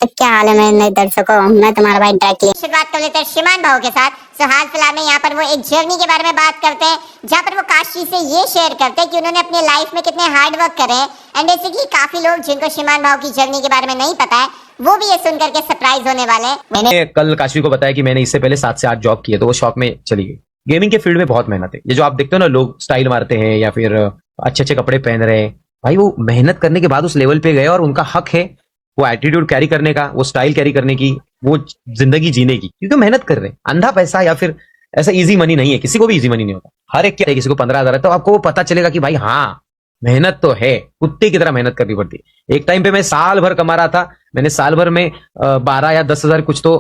तो क्या हाल है मेरे दर्शकों, मैं तुम्हारा भाई डायरेक्टली शुरुआत कर लेते हैं श्रीमान भाव के साथ। हाल फिलहाल में यहाँ पर वो एक जर्नी के बारे में बात करते हैं जहाँ पर वो काशी से ये शेयर करते हैं कि उन्होंने अपने लाइफ में कितने हार्ड वर्क करे हैं। एंड बेसिकली काफी लोग जिनको श्रीमान भाव की जर्नी के बारे में नहीं पता है वो भी ये सुनकर के सरप्राइज होने वाले हैं। मैंने कल काशी को बताया कि मैंने इससे पहले 7 से 8 जॉब किए, तो वो शौक में चली गई। गेमिंग के फील्ड में बहुत मेहनत है। ये जो आप देखते हो ना, लोग स्टाइल मारते हैं या फिर अच्छे अच्छे कपड़े पहन रहे हैं, भाई वो मेहनत करने के बाद उस लेवल पे गए और उनका हक है वो एटीट्यूड कैरी करने का, वो स्टाइल कैरी करने की, वो जिंदगी जीने की, क्योंकि मेहनत कर रहे हैं। अंधा पैसा या फिर ऐसा इजी मनी नहीं है, किसी को भी इजी मनी नहीं होता। हर एक क्या है, किसी को 15,000 है तो आपको वो पता चलेगा कि भाई हाँ मेहनत तो है, कुत्ते की तरह मेहनत करनी पड़ती है। एक टाइम पे मैं साल भर कमा रहा था, मैंने साल भर में 12 या 10,000 कुछ तो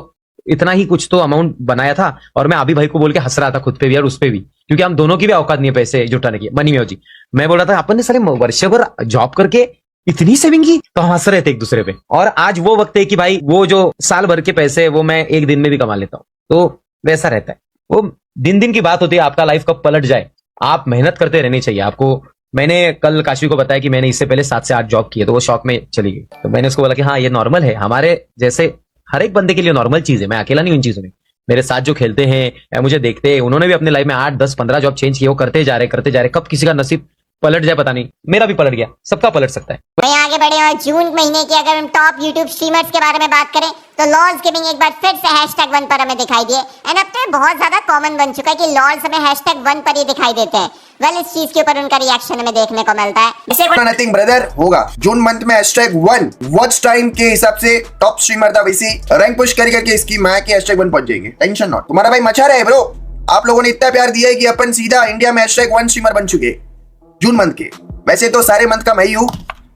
इतना ही कुछ तो अमाउंट बनाया था, और मैं अभी भाई को बोल के हंस रहा था खुद पे भी और उस पे भी, क्योंकि हम दोनों की भी औकात नहीं है पैसे जुटाने की। मनी में जी मैं बोल रहा था अपन ने सारे वर्ष भर जॉब करके इतनी सेविंग की, तो हम हंस रहे थे एक दूसरे पे। और आज वो वक्त है कि भाई वो जो साल भर के पैसे वो मैं एक दिन में भी कमा लेता हूँ, तो वैसा रहता है। वो दिन दिन की बात होती है, आपका लाइफ कब पलट जाए। आप मेहनत करते रहनी चाहिए आपको। मैंने कल काशी को बताया कि मैंने इससे पहले 7 से 8 जॉब किए, तो वो शौक में चली गई। तो मैंने उसको बोला कि हाँ ये नॉर्मल है, हमारे जैसे हर एक बंदे के लिए नॉर्मल चीज है। मैं अकेला नहीं हूं इन चीजों में। मेरे साथ जो खेलते हैं या मुझे देखते हैं, उन्होंने भी अपने लाइफ में 8, 10, 15 जॉब चेंज किए, वो करते जा रहे। कब किसी का नसीब पलट जाए पता नहीं, मेरा भी पलट गया, सबका पलट सकता है। वहीं आगे बढ़े और जून महीने की अगर हम टॉप यूट्यूब स्ट्रीमर्स के बारे में बात करें तो लॉल्स गेमिंग एक बार फिर से #1 पर हमें दिखाई दिए। एंड अब तो ये बहुत ज्यादा कॉमन बन चुका है कि लॉल्स हमें #1 पर ही दिखाई देते हैं। वेल इस चीज के ऊपर उनका रिएक्शन हमें देखने को मिलता है। नथिंग ब्रदर होगा जून मंथ में #1 वॉच टाइम के हिसाब से टॉप स्ट्रीमर था, वैसी रैंक पुश करके इसकी मां के #1 पहुंच जाएंगे। टेंशन नॉट, तुम्हारा भाई मचा रहा है ब्रो। आप लोगों ने इतना प्यार दिया है कि अपन सीधा इंडिया में #1 स्ट्रीमर बन चुके जून मंथ के। वैसे तो सारे मंथ का मैं ही हूँ,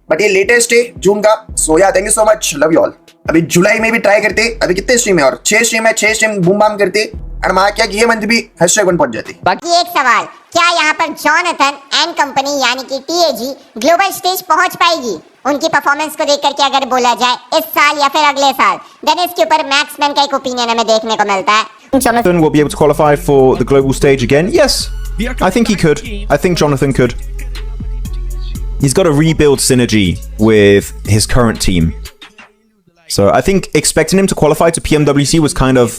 बट ये लेटेस्ट है जून का। सो या thank you so much, love you all. अभी जुलाई में भी ट्राई करते, अभी कितने स्ट्रीम है और 6 स्ट्रीम है, 6 स्ट्रीम बूम बाम करते और मां क्या कि ये मंथ भी #1 पहुंच जाती। बाकी एक सवाल, क्या यहाँ पर जॉनथन एंड कंपनी यानी कि TAG ग्लोबल स्टेज पहुंच पाएगी उनकी परफॉर्मेंस को देख करके अगर बोला जाए इस साल या फिर अगले साल? देन इसके ऊपर मैक्समैन का एक ओपिनियन हमें देखने को मिलता है। Jonathan will be able to qualify for the global stage again. Yes, I think he could. I think Jonathan could. He's got to rebuild synergy with his current team. So I think expecting him to qualify to PMWC was kind of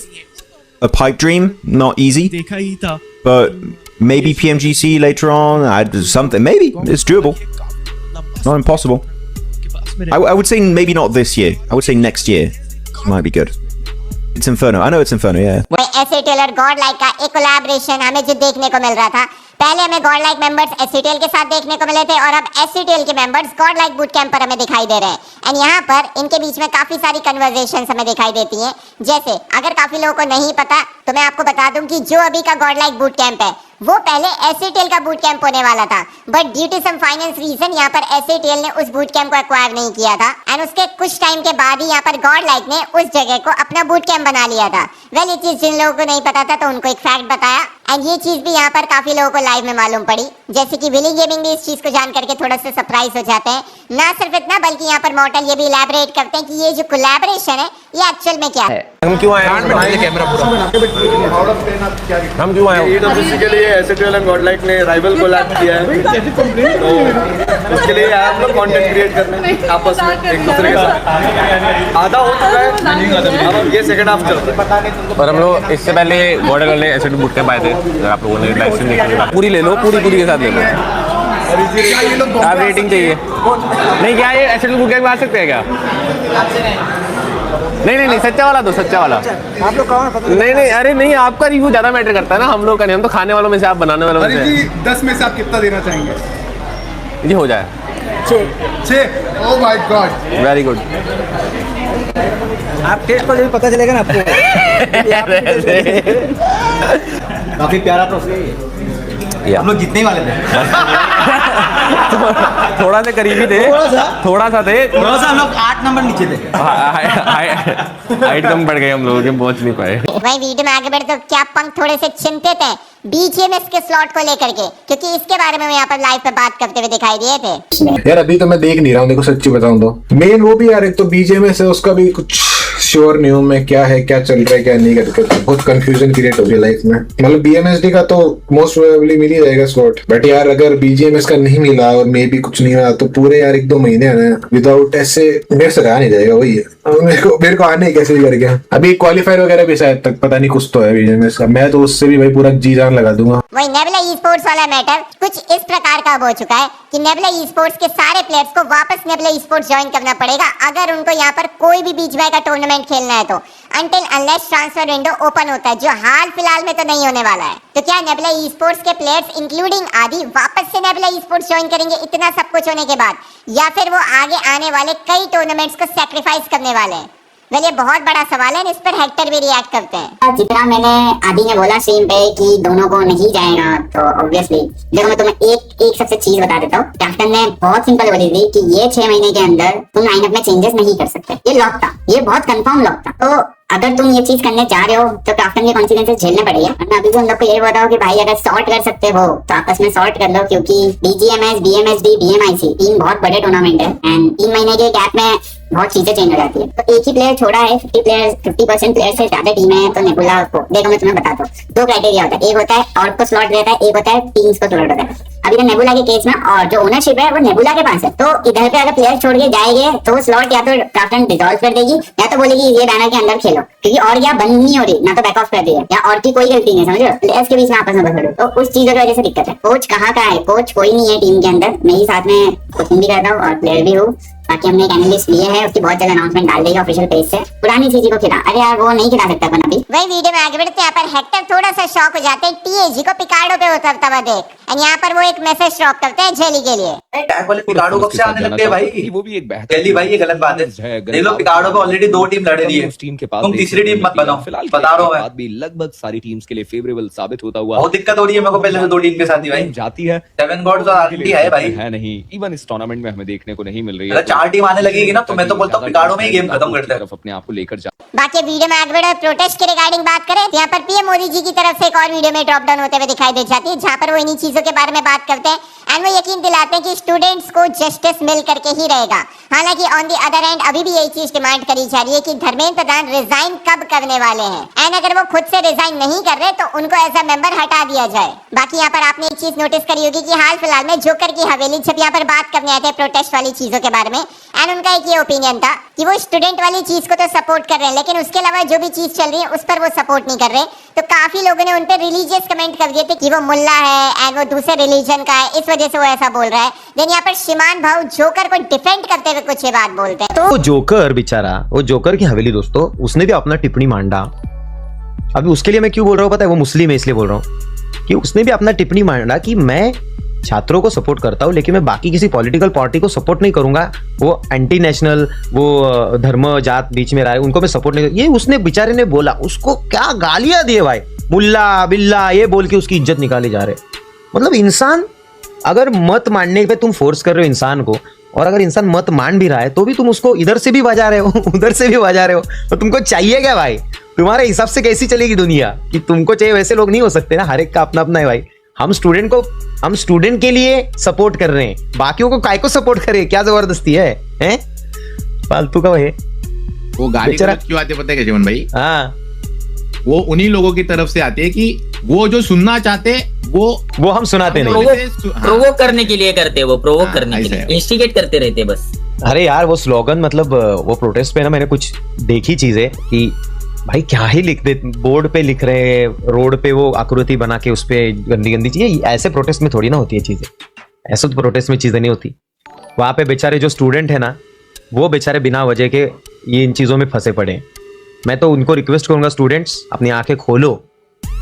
a pipe dream, not easy. But maybe PMGC later on, something. Maybe it's doable. Not impossible. I would say maybe not this year. I would say next year might be good. It's Inferno. I know it's Inferno, yeah. SATL और Godlike का एक collaboration हमें जो देखने को मिल रहा था। पहले हमें गॉडलाइक मेंबर्स SATL के साथ देखने को मिले थे और अब SATL के मेंबर्स गॉडलाइक बूट कैंप पर हमें दिखाई दे रहे हैं। एंड यहाँ पर इनके बीच में काफी सारी कन्वर्सेशंस हमें दिखाई देती हैं। जैसे अगर काफी लोगों को नहीं पता तो मैं आपको बता दूं कि जो अभी का गॉडलाइक बूट कैंप है वो पहले SATL का बूट कैंप होने वाला था, but due to some finance reason यहाँ पर SATL ने उस बूट कैंप को एक्वायर नहीं किया था। एंड उसके कुछ टाइम के बाद ही यहाँ पर गॉडलाइक ने उस जगह को अपना बूट कैंप बना लिया था। वेल ये चीज जिन लोगों को नहीं पता था तो उनको एक फैक्ट बताया, एंड ये चीज भी यहाँ पर काफी लोगों को लाइव में मालूम पड़ी। जैसे कि विली गेमिंग भी इस चीज को जान करके थोड़ा सा सरप्राइज हो जाते हैं। ना सिर्फ इतना बल्कि यहाँ पर मॉर्टल ये भी इलैबोरेट करते हैं कि ये जो कोलैबोरेशन है ये एक्चुअल में क्या है। हम क्यों आए कैमरा पूरा हम क्यों आए AWC के लिए SATL एंड गॉडलाइक ने राइवल कोलैब किया है, तो उसके लिए आए हम लोग कंटेंट क्रिएट करने आपस में एक दूसरे के साथ। आधा हो चुका है, अब ये सेकंड हाफ चलता है। और हम लोग इससे पहले बॉर्डर वाले SATL बूट कैंप आए थे, आप लोगों ने लाइव स्ट्रीम देखी, पूरी ले लो, पूरी के साथ ले लो। आप रेटिंग चाहिए नहीं क्या ये SATL बूट कैंप आ सकते हैं क्या? नहीं सच्चा वाला दो, सच्चा वाला। आप लोग कौन? नहीं अरे नहीं, आपका रिव्यू ज्यादा मैटर करता है ना, हम लोग का नहीं। हम तो खाने वालों में से, आप बनाने वालों में से। 10 में से आप कितना देना चाहेंगे? जी हो जाए 6। Oh my God, very good. आप टेस्ट को जब पता चलेगा ना आपको। काफी प्यारा प्रोसेस है। हम लोग जीतने ही वाले थे। थोड़ा सा करीबी थे, थोड़ा सा हम लोग 8 नंबर नीचे थे। हाइट कम पड़ गई, हम लोग पहुंच नहीं पाए। वही वीडियो में आगे बढ़े तो क्या पंख थोड़े से चिंतित हैं BGMS के स्लॉट को लेकर के, क्योंकि इसके बारे में यहाँ पर लाइव पे बात करते हुए दिखाई दिए थे। यार अभी तो मैं देख नहीं रहा हूँ, देखो सच्ची बताऊँ तो मेन वो भी यार, एक तो BGMS है उसका भी कुछ श्योर नहीं हूँ मैं, क्या है क्या चल रहा है क्या नहीं करके, बहुत कंफ्यूजन क्रिएट हो गई लाइफ में। मतलब BMSD का तो मोस्ट प्रोबेबली मिल ही जाएगा स्लॉट, बट यार अगर BGMS का नहीं मिला और मे भी कुछ नहीं हुआ तो पूरे यार 1-2 महीने है ना विदाउट ऐसे मेरे से रहा नहीं जाएगा। वही है। मेरे को आने कैसे भी करके अभी क्वालिफायर वगैरह भी शायद तक पता नहीं कुछ तो है बीजेएमएस का। मैं तो उससे भी भाई पूरा जी जान लगा दूंगा। वही नेबुला ई स्पोर्ट्स वाला मैटर कुछ इस प्रकार का अब हो चुका है कि नेबुला ई स्पोर्ट्स के सारे प्लेयर्स को वापस नेबुला ई स्पोर्ट्स ज्वाइन करना पड़ेगा अगर उनको यहाँ पर कोई भी बीच बाय का टूर्नामेंट खेलना है तो, until unless transfer window open होता है, जो हाल फिलहाल में तो नहीं होने वाला है। तो क्या नेबुला ई स्पोर्ट्स के प्लेयर्स इंक्लूडिंग आदि वापस से नेबुला ई स्पोर्ट्स ज्वाइन करेंगे इतना सब कुछ होने के बाद, या फिर वो आगे आने वाले कई टूर्नामेंट्स को सैक्रिफाइस करने वाले हैं? वेल ये बहुत बड़ा सवाल है, इस पर हेक्टर भी रिएक्ट करते हैं। जितना मैंने आदि ने बोला स्ट्रीम पे कि दोनों को नहीं जाएगा, तो ऑब्वियसली देखो मैं तुम्हें एक सबसे चीज बता देता हूँ। कैप्टन ने बहुत सिंपल बोली थी कि ये 6 महीने के अंदर तुम लाइनअप में चेंजेस नहीं कर सकते। ये लॉक था, ये बहुत कंफर्म लॉक था। तो अगर तुम ये चीज करने जा रहे हो तो कैप्टन के कॉन्सिक्वेंसेस झेलने पड़ेंगे। मैं अभी तुम लोग को यही बताओ कि भाई अगर सॉर्ट कर सकते हो तो आपस में सॉर्ट कर लो, क्योंकि बीजीएमएस, बीएमएसडी, बीएमआईसी 3 बहुत बड़े टूर्नामेंट है एंड 3 महीने के गैप में बहुत चीजें चेंज हो जाती है। तो एक ही प्लेयर छोड़ा है, 50% प्लेयर से ज्यादा टीम है, तो नेबुला को देखो मैं तुम्हें बताता हूँ। 2 क्राइटेरिया होता है, एक होता है ऑर्ग को स्लॉट देता है, एक होता है टीम्स को स्लॉट होता है। अभी तो नेबुला के केस में और जो ओनरशिप है वो नेबुला के पास है, तो इधर पे अगर प्लेयर छोड़ के जाएंगे तो स्लॉट या तो कैप्टन डिसॉल्व कर देगी या तो बोलेगी ये बैनर के अंदर खेलो, क्योंकि और क्या बंद नहीं हो रही, ना तो बैक ऑफ कर दी है, या और की कोई गलती नहीं, समझ रहे हो? प्लेयर्स के बीच में आपस में बस तो उस चीजों की वजह से दिक्कत है। कोच कहाँ का है? कोच कोई नहीं है टीम के अंदर। मैं ही साथ में कोचिंग भी करता हूँ और प्लेयर भी हूँ। बाकी हमने एक एनालिस्ट लिए है, उसकी बहुत जल्द अनाउंसमेंट डाल देगी ऑफिशियल पेज से। पुरानी चीज को खिला, अरे यार वो नहीं खिला सकता अपन अभी। वही वीडियो में आगे बढ़ते हैं, यहाँ पर हेक्टर थोड़ा सा शॉक हो जाते हैं टीएजी को पिकार्डो पे उतरता हुआ देख, और यहाँ पर वो एक मैसेज ड्रॉप करते हैं जेली के लिए। टैग वाले पिकार्डो कब से आने लग गए भाई? वो भी एक बेहतर जेली भाई ये गलत बात है। देख लो पिकार्डो पे ऑलरेडी 2 टीम लड़ रही है, टीम के पास तुम तीसरी टीम मत बनाओ, बता रहा हूँ मैं। भी लगभग सारी टीम्स के लिए फेवरेबल साबित होता हुआ बहुत दिक्कत हो रही है मेरे को पहले से 2 टीम के साथ ही भाई जाती है। 7 गॉड्स और आरटी है भाई, है नहीं, इवन इस टूर्नामेंट में हमें देखने को नहीं मिल रही है। अगर 4 टीम आने लगेगी ना तो मैं तो बोलता हूँ पिकार्डो में ही गेम खत्म करते हैं, अपने आप को लेकर जा। बाकी वीडियो में आगे बढ़े प्रोटेस्ट के रिगार्डिंग बात करें तो यहाँ पर पीएम मोदी जी की तरफ से एक और वीडियो में ड्रॉप डाउन होते हुए दिखाई दे जाती है, जहाँ पर वो इन्हीं चीजों के बारे में बात करते हैं एंड वो यकीन दिलाते हैं कि स्टूडेंट्स को जस्टिस मिल करके ही रहेगा। हालांकि ऑन दी अदर एंड अभी भी यही चीज डिमांड करी जा रही है कि धर्मेंद्र प्रधान रिजाइन कब करने वाले हैं, एंड अगर वो खुद से रिजाइन नहीं कर रहे तो उनको एज अ मेंबर हटा दिया जाए। बाकी यहाँ पर आपने एक चीज नोटिस करी होगी कि हाल फिलहाल में जोकर की हवेली जब यहाँ पर बात करने आए थे प्रोटेस्ट वाली चीजों के बारे में, एंड उनका एक ये ओपिनियन था कि वो स्टूडेंट वाली चीज को तो सपोर्ट कर रहे हैं, लेकिन उसके अलावा जो भी चीज चल रही है उस पर वो सपोर्ट नहीं कर रहे। तो काफी लोगों ने उन पर रिलीजियस कमेंट कर दिए थे कि वो मुल्ला है एंड वो दूसरे रिलीजन का है, इस वजह से वो ऐसा बोल रहा है। देन यहाँ पर शिमान भाव जोकर को डिफेंड करते हुए कुछ ये बात बोलते हैं। तो जोकर बेचारा, वो जोकर की हवेली दोस्तों, उसने भी अपना टिप्पणी मांडा। अभी उसके लिए मैं क्यों बोल रहा हूँ पता है? वो मुस्लिम है इसलिए बोल रहा हूँ कि उसने भी अपना टिप्पणी मांडा कि मैं छात्रों को सपोर्ट करता हूं लेकिन मैं बाकी किसी पॉलिटिकल पार्टी को सपोर्ट नहीं करूंगा, वो एंटी नेशनल, वो धर्म जात बीच में रहा है, उनको मैं सपोर्ट नहीं। ये उसने बेचारे ने बोला, उसको क्या गालियां दिए भाई, मुल्ला बिल्ला ये बोल के उसकी इज्जत निकाले जा रहे। मतलब इंसान अगर मत मानने पे तुम फोर्स कर रहे हो इंसान को, और अगर इंसान मत मान भी रहा है तो भी तुम उसको इधर से भी बजा रहे हो उधर से भी बजा रहे हो, तो तुमको चाहिए क्या भाई? तुम्हारे हिसाब से कैसी चलेगी दुनिया कि तुमको चाहिए? वैसे लोग नहीं हो सकते ना, हर एक का अपना अपना है भाई। हम स्टूडेंट के लिए सपोर्ट कर रहे हैं, बाकियों को काय को सपोर्ट करें? क्या जबरदस्ती है, हैं? फालतू का है वो गाली क्यों आती है पता है क्या जीवन भाई? हाँ, वो उन्हीं लोगों की तरफ से आती है कि वो जो सुनना चाहते वो हम सुनाते नहीं। प्रोवोक करने के लिए करते, वो प्रोवोक करने के लिए इंस्टिगेट करते रहते बस। अरे यार वो स्लोगन, मतलब वो प्रोटेस्ट पे ना मैंने कुछ देखी चीजें कि भाई क्या ही लिख दे, बोर्ड पे लिख रहे हैं, रोड पे वो आकृति बना के उस पे गंदी गंदी चीजें। ऐसे प्रोटेस्ट में थोड़ी ना होती है चीजें, ऐसे तो प्रोटेस्ट में चीजें नहीं होती। वहां पे बेचारे जो स्टूडेंट है ना, वो बेचारे बिना वजह के ये इन चीजों में फंसे पड़े। मैं तो उनको रिक्वेस्ट करूंगा, स्टूडेंट्स अपनी आंखें खोलो,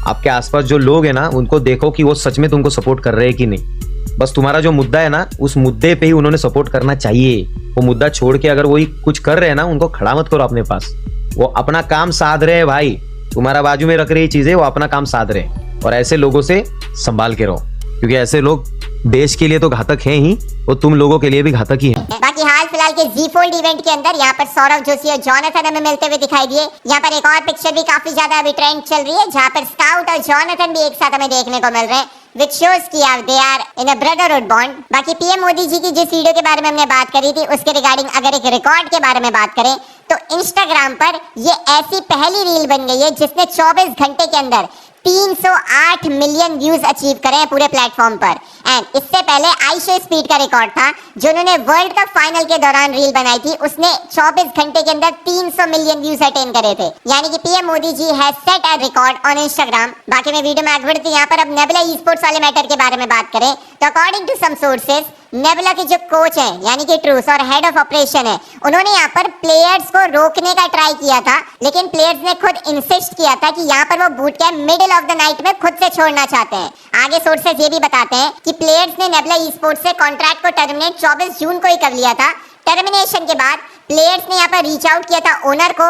आपके आसपास जो लोग हैं ना उनको देखो कि वो सच में तुमको सपोर्ट कर रहे हैं कि नहीं। बस तुम्हारा जो मुद्दा है ना, उस मुद्दे पे ही उन्होंने सपोर्ट करना चाहिए। वो मुद्दा छोड़ के अगर वही कुछ कर रहे हैं ना, उनको खड़ा मत करो अपने पास। वो अपना काम साध रहे हैं भाई, तुम्हारा बाजू में रख रही चीजें, वो अपना काम साध रहे हैं। और ऐसे लोगों से संभाल के रहो, क्योंकि ऐसे लोग देश के लिए तो घातक हैं ही, और तुम लोगों के लिए भी घातक ही हैं। बाकी हाल फिलहाल के जी4 इवेंट के अंदर यहाँ पर सौरव जोशी और जॉनथन हमें मिलते हुए दिखाई दिए। यहाँ पर एक और पिक्चर भी काफी ज्यादा अभी ट्रेंड चल रही है, जहाँ पर स्काउट और जॉनथन भी एक साथ हमें देखने को मिल रहे हैं, which shows कि they are in a brotherhood bond। बाकी पीएम मोदी जी की जिस वीडियो के बारे में हमने बात करी थी, उसके रिगार्डिंग अगर एक रिकॉर्ड के बारे में बात करें तो इंस्टाग्राम पर ये ऐसी पहली रील बन गई है जिसने 24 घंटे के अंदर 308 मिलियन व्यूज अचीव करे हैं पूरे प्लेटफॉर्म पर। एंड इससे पहले आयशा स्पीड का रिकॉर्ड था जो उन्होंने वर्ल्ड कप फाइनल के दौरान रील बनाई थी, उसने 24 घंटे के अंदर 300 मिलियन व्यूज अटेन करे थे। यानी कि PM Modi ji has set a record on Instagram. बाकी मैं वीडियो में आगे बढ़ती हूं। यहाँ पर अब नेबुला ई स्पोर्ट्स वाले मैटर के बारे में बात करें तो according to some sources Nebula के जो कोच हैं यानी कि ट्रूस और हेड ऑफ ऑपरेशन है, उन्होंने यहाँ पर प्लेयर्स को रोकने का ट्राई किया था, लेकिन प्लेयर्स ने खुद इंसिस्ट किया था कि यहाँ पर वो boot camp middle of the night में खुद से छोड़ना चाहते हैं। आगे सोर्सेस ये भी बताते हैं कि प्लेयर्स ने नेबुला ई स्पोर्ट्स से कॉन्ट्रैक्ट को टर्मिनेट 24 जून को ही कर लिया था। टर्मिनेशन के बाद प्लेयर्स ने यहाँ पर रीच आउट किया था ओनर को,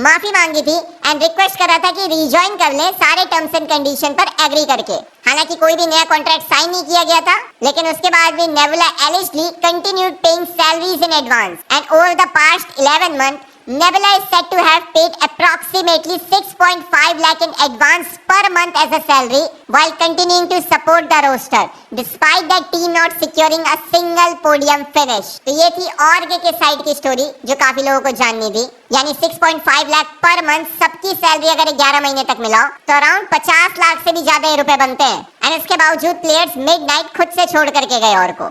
माफी मांगी थी एंड रिक्वेस्ट करा था कि रिजॉइन कर ले सारे टर्म्स एंड कंडीशन पर एग्री करके। हालांकि कोई भी नया कॉन्ट्रैक्ट साइन नहीं किया गया था, लेकिन उसके बाद भी nebula eligibly continued paying salaries in advance and over the past 11 months Nebula is said to have paid approximately 6.5 lakh in advance per month as a salary while continuing to support the roster despite the team not securing a single podium finish। तो ये थी org के side की story जो काफी लोगों को जाननी थी। यानी 6.5 लाख पर मंथ सबकी सैलरी अगर 11 महीने तक मिलाओ तो अराउंड 50 लाख से भी ज्यादा रुपए बनते हैं। एंड इसके बावजूद प्लेयर्स मिडनाइट खुद से छोड़ करके गए और को।